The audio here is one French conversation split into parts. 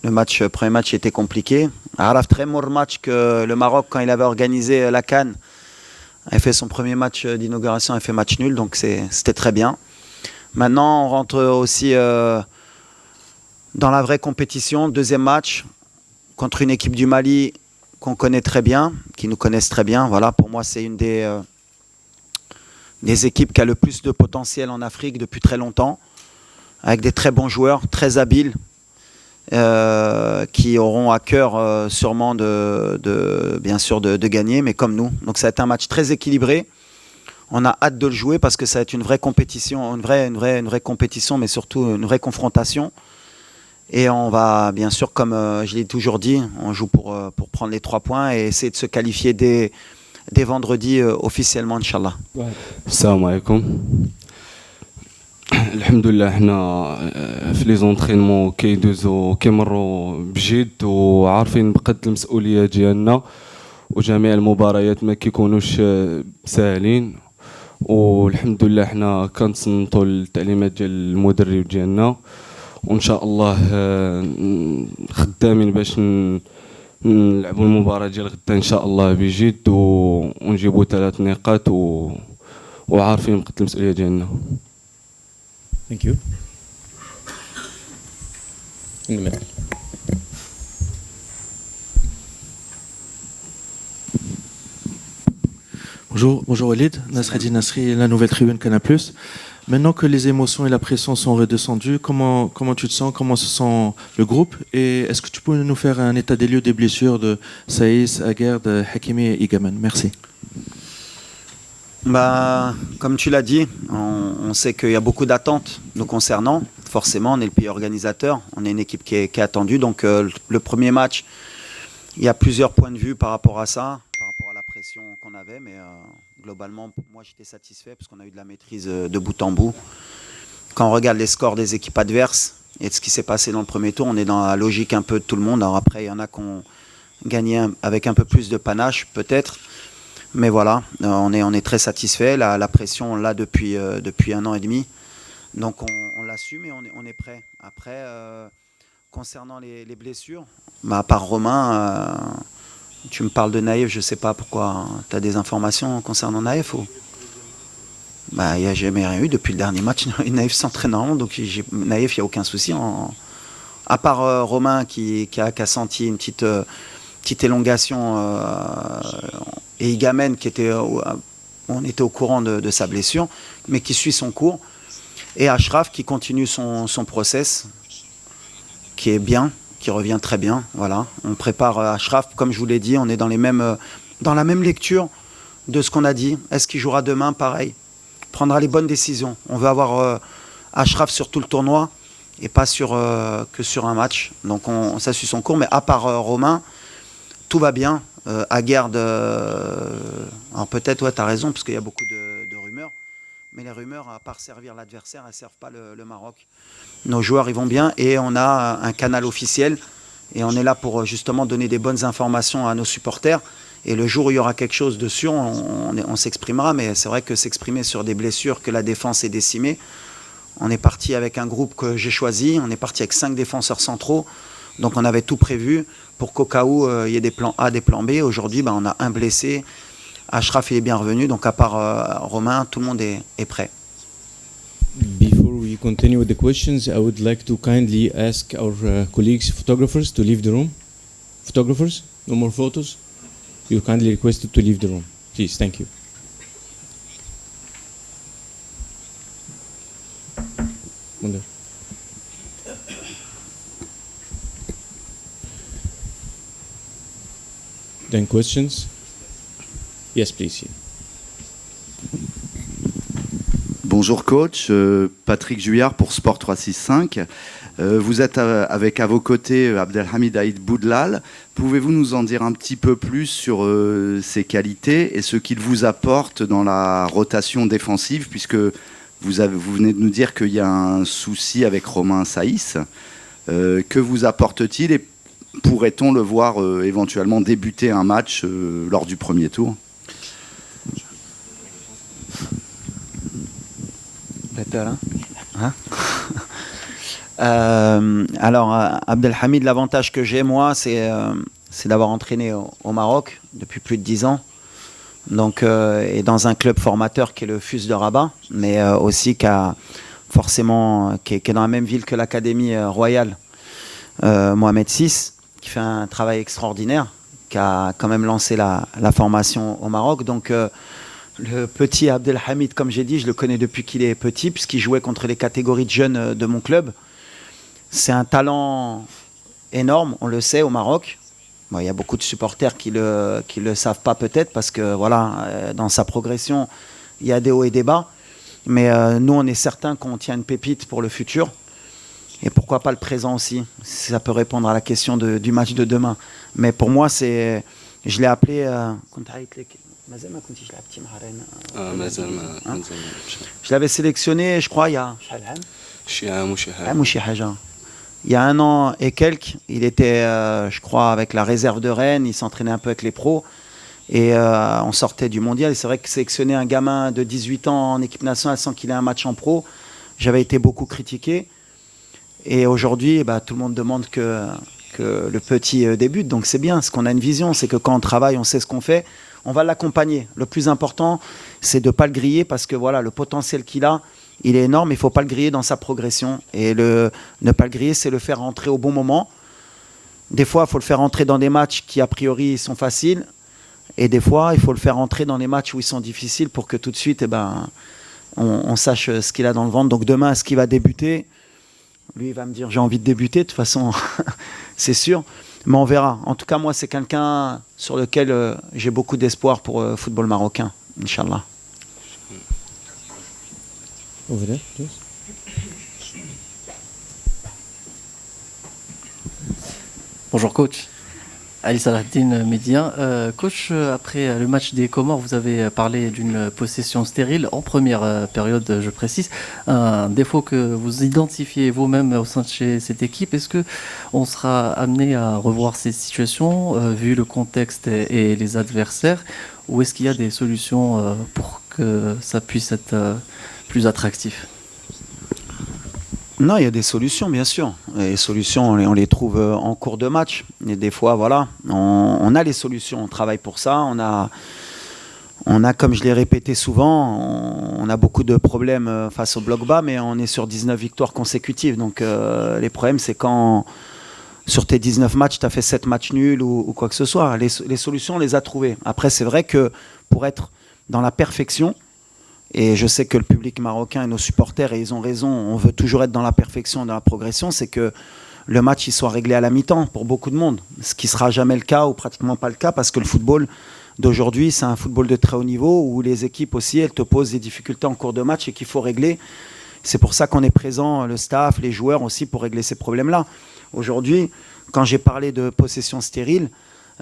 Premier match était compliqué. Araf, très mauvais match que le Maroc, quand il avait organisé la CAN, avait fait son premier match d'inauguration, a fait match nul, donc c'était très bien. Maintenant, on rentre aussi dans la vraie compétition. Deuxième match contre une équipe du Mali qu'on connaît très bien, qui nous connaissent très bien. Voilà, pour moi, c'est une des équipes qui a le plus de potentiel en Afrique depuis très longtemps, avec des très bons joueurs, très habiles, qui auront à cœur sûrement bien sûr de gagner, mais comme nous. Donc ça va être un match très équilibré. On a hâte de le jouer parce que ça va être une vraie compétition, une vraie compétition, mais surtout une vraie confrontation. Et on va, bien sûr, comme je l'ai toujours dit, on joue pour prendre les 3 points et essayer de se qualifier dès vendredi officiellement, Inch'Allah. Salam alaikum. الحمد لله حنا في لي زونطرينمون كيمروا بجد وعارفين بقد المسؤوليه ديالنا وجميع المباريات ما كيكونوش ساهلين والحمد لله حنا كنتصنتوا التعليمات ديال المدرب ديالنا وان شاء الله خدامين باش نلعبوا المباراه ديال غدا ان شاء الله بجد ونجيبوا 3 نقاط وعارفين بقد المسؤوليه ديالنا. Thank you. In the middle. Bonjour Walid, Nasreddin Nasri, la nouvelle tribune Canal+. Maintenant que les émotions et la pression sont redescendues, comment tu te sens, comment se sent le groupe et est-ce que tu peux nous faire un état des lieux des blessures de Saïs, Aguerd, Hakimi et Igaman? Merci. Comme tu l'as dit, on sait qu'il y a beaucoup d'attentes nous concernant. Forcément, on est le pays organisateur, on est une équipe qui est attendue. Donc le premier match, il y a plusieurs points de vue par rapport à ça, par rapport à la pression qu'on avait. Mais globalement, moi j'étais satisfait parce qu'on a eu de la maîtrise de bout en bout. Quand on regarde les scores des équipes adverses et de ce qui s'est passé dans le premier tour, on est dans la logique un peu de tout le monde. Alors après, il y en a qui ont gagné avec un peu plus de panache peut-être. Mais voilà, on est très satisfait. La pression, on l'a depuis 1 an et demi. Donc on l'assume et on est prêt. Après, concernant les blessures, à part Romain, tu me parles de Naïf, je ne sais pas pourquoi. Tu as des informations concernant Naïf ou... Il n'y a jamais rien eu depuis le dernier match. Naïf s'entraîne normalement, donc Naïf, il n'y a aucun souci. À part Romain qui a senti une petite élongation et Igamen on était au courant de sa blessure, mais qui suit son cours. Et Achraf qui continue son process, qui est bien, qui revient très bien. Voilà. On prépare Achraf, comme je vous l'ai dit, on est dans la même lecture de ce qu'on a dit. Est-ce qu'il jouera demain? Pareil. Prendra les bonnes décisions. On veut avoir Achraf sur tout le tournoi et pas que sur un match. Donc ça suit son cours, mais à part Romain, tout va bien. Aguerd, alors peut-être, ouais, tu as raison, parce qu'il y a beaucoup de rumeurs. Mais les rumeurs, à part servir l'adversaire, elles ne servent pas le Maroc. Nos joueurs, ils vont bien et on a un canal officiel. Et on est là pour justement donner des bonnes informations à nos supporters. Et le jour où il y aura quelque chose de sûr, on s'exprimera. Mais c'est vrai que s'exprimer sur des blessures, que la défense est décimée. On est parti avec un groupe que j'ai choisi. On est parti avec 5 défenseurs centraux. Donc on avait tout prévu pour qu'au cas où il y ait des plans A, des plans B. Aujourd'hui, on a un blessé. Achraf il est bien revenu. Donc à part Romain, tout le monde est prêt. Before we continue with the questions, I would like to kindly ask our colleagues, photographers, to leave the room. Photographers, no more photos. You're kindly requested to leave the room. Please, thank you. Wonder. Then questions? Yes, please. Bonjour coach, Patrick Juillard pour Sport 365. Vous êtes avec à vos côtés Abdelhamid Aïd Boudlal. Pouvez-vous nous en dire un petit peu plus sur ses qualités et ce qu'il vous apporte dans la rotation défensive, puisque vous venez de nous dire qu'il y a un souci avec Romain Saïs. Que vous apporte-t-il et pourrait-on le voir éventuellement débuter un match lors du premier tour? Abdelhamid, l'avantage que j'ai, moi, c'est d'avoir entraîné au Maroc depuis plus de 10 ans. Donc, et dans un club formateur qui est le FUS de Rabat, mais aussi qui est dans la même ville que l'Académie royale Mohamed VI, qui fait un travail extraordinaire, qui a quand même lancé la formation au Maroc. Donc, le petit Abdelhamid, comme j'ai dit, je le connais depuis qu'il est petit, puisqu'il jouait contre les catégories de jeunes de mon club. C'est un talent énorme, on le sait, au Maroc. Bon, il y a beaucoup de supporters qui le savent pas peut-être, parce que voilà, dans sa progression, il y a des hauts et des bas. Mais nous, on est certain qu'on tient une pépite pour le futur. Et pourquoi pas le présent aussi, si ça peut répondre à la question du match de demain. Mais pour moi, je l'ai appelé... je l'avais sélectionné, je crois, il y a... Il y a 1 an et quelques, il était, je crois, avec la réserve de Rennes, il s'entraînait un peu avec les pros. Et on sortait du mondial. Et c'est vrai que sélectionner un gamin de 18 ans en équipe nationale sans qu'il ait un match en pro, j'avais été beaucoup critiqué. Et aujourd'hui, tout le monde demande que le petit débute. Donc c'est bien, parce qu'on a une vision, c'est que quand on travaille, on sait ce qu'on fait, on va l'accompagner. Le plus important, c'est de ne pas le griller, parce que voilà, le potentiel qu'il a, il est énorme, il ne faut pas le griller dans sa progression. Et ne pas le griller, c'est le faire rentrer au bon moment. Des fois, il faut le faire rentrer dans des matchs qui, a priori, sont faciles. Et des fois, il faut le faire rentrer dans les matchs où ils sont difficiles pour que tout de suite, on sache ce qu'il a dans le ventre. Donc demain, est-ce qu'il va débuter ? Lui, il va me dire, j'ai envie de débuter, de toute façon, c'est sûr. Mais on verra. En tout cas, moi, c'est quelqu'un sur lequel j'ai beaucoup d'espoir pour le football marocain, Inch'Allah. Over there, please. Bonjour coach, Ali Salahdine Médien. Coach, après le match des Comores, vous avez parlé d'une possession stérile en première période, je précise. Un défaut que vous identifiez vous-même au sein de cette équipe. Est-ce qu'on sera amené à revoir ces situations vu le contexte et les adversaires, ou est-ce qu'il y a des solutions pour que ça puisse être plus attractif? Non, il y a des solutions, bien sûr. Les solutions, on les trouve en cours de match. Et des fois, voilà, on a les solutions, on travaille pour ça. On a, comme je l'ai répété souvent, on a beaucoup de problèmes face au bloc bas, mais on est sur 19 victoires consécutives. Donc les problèmes, c'est quand sur tes 19 matchs, tu as fait 7 matchs nuls ou quoi que ce soit. Les solutions, on les a trouvées. Après, c'est vrai que pour être dans la perfection, et je sais que le public marocain et nos supporters, et ils ont raison, on veut toujours être dans la perfection, dans la progression, c'est que le match il soit réglé à la mi-temps pour beaucoup de monde. Ce qui ne sera jamais le cas ou pratiquement pas le cas, parce que le football d'aujourd'hui, c'est un football de très haut niveau où les équipes aussi, elles te posent des difficultés en cours de match et qu'il faut régler. C'est pour ça qu'on est présent, le staff, les joueurs aussi, pour régler ces problèmes-là. Aujourd'hui, quand j'ai parlé de possession stérile,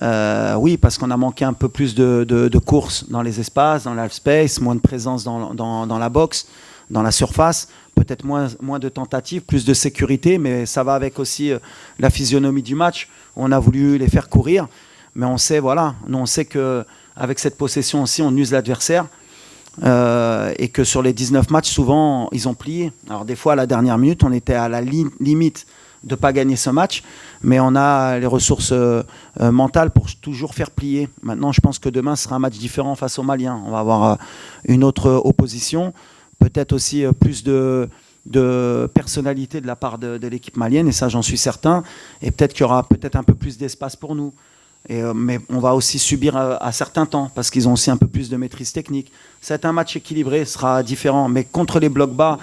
oui, parce qu'on a manqué un peu plus de courses dans les espaces, dans l'half space, moins de présence dans la boxe, dans la surface, peut-être moins de tentatives, plus de sécurité, mais ça va avec aussi la physionomie du match. On a voulu les faire courir, mais on sait, voilà, nous on sait qu'avec cette possession aussi, on use l'adversaire, et que sur les 19 matchs, souvent, ils ont plié. Alors des fois, à la dernière minute, on était à la limite de ne pas gagner ce match, mais on a les ressources mentales pour toujours faire plier. Maintenant, je pense que demain sera un match différent face aux Maliens. On va avoir une autre opposition, peut-être aussi plus de personnalité de la part de l'équipe malienne, et ça j'en suis certain, et peut-être qu'il y aura peut-être un peu plus d'espace pour nous. Mais on va aussi subir à certains temps, parce qu'ils ont aussi un peu plus de maîtrise technique. C'est un match équilibré, sera différent, mais contre les blocs bas,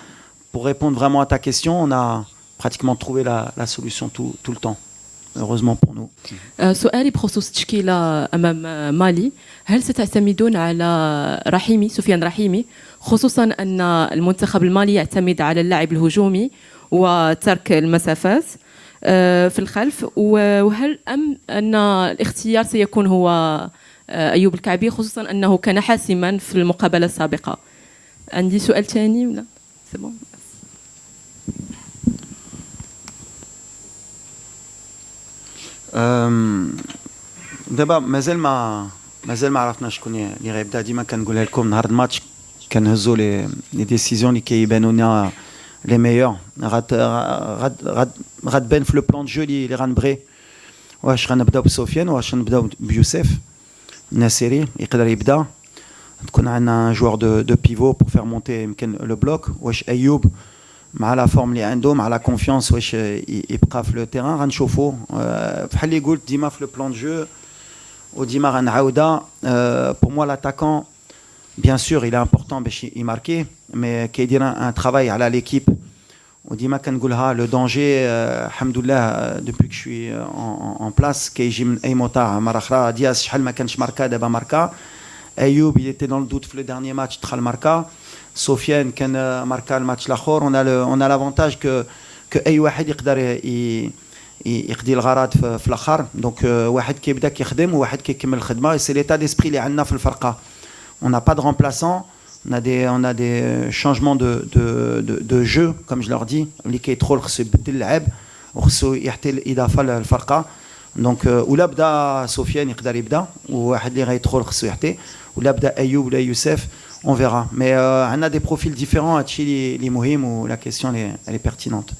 pour répondre vraiment à ta question, on a pratiquement trouvé la solution tout le temps, heureusement pour nous. سؤالي بخصوص التشكيلة أمام مالي، هل ستعتمدون على سفيان رحيمي، خصوصا أن المنتخب المالي يعتمد على اللعب الهجومي وترك المسافات في الخلف، وهل أن الاختيار سيكون هو أيوب الكعبي، خصوصا أنه كان حاسما في المقابلة السابقة؟ عندي سؤال ثاني ولا c'est bon. دابا مازال ما عرفنا شكون اللي غيبدا. ديما كنقولها لكم، نهار الماتش كنهزوا لي ديسيزيون اللي كيبانوا لنا les meilleurs. Rad Ben le plan de jeu les ranbré. واش غنبداو بسفيان واش غنبداو بيوسف الناصري يقدر يبدا تكون عندنا un joueur de pivot pour faire monter يمكن le bloc واش ايوب مع لا فورم اللي عنده مع لا كونفيونس واش يبقى في لو تيران غنشوفوا بحال اللي قلت ديما في لو بلان دو جو وديما غنعاودها pour moi l'attaquant bien sûr il est important باش يماركي mais كيدير un travail على l'équipe وديما كنقولها لو دونجي الحمد لله depuis que je suis en place كيجي من اي موطا مره اخرى دياس شحال ما كانش ماركا دابا ماركا ايوب il était dans le doute في le dernier match دخل ماركا سفيان كان ماركا الماتش الاخر on a l'avantage que اي واحد يقدر يقضي الغرض في الاخر دونك واحد كيبدا كيخدم وواحد كيكمل الخدمه سي ليتا ديسبري اللي عندنا في الفرقه on n'a pas de remplaçant. On a des changements de jeu, comme je leur dis. اللي كيدخل خصو يبدل اللعب وخصو يعطي الإضافة للفرقة. دونك ولا بدا سفيان يقدر يبدا وواحد اللي غيدخل خصو يعطي ولا بدا أيوب ولا يوسف on verra. Mais عندنا des profils différents هادشي اللي مهم و la question elle est pertinente.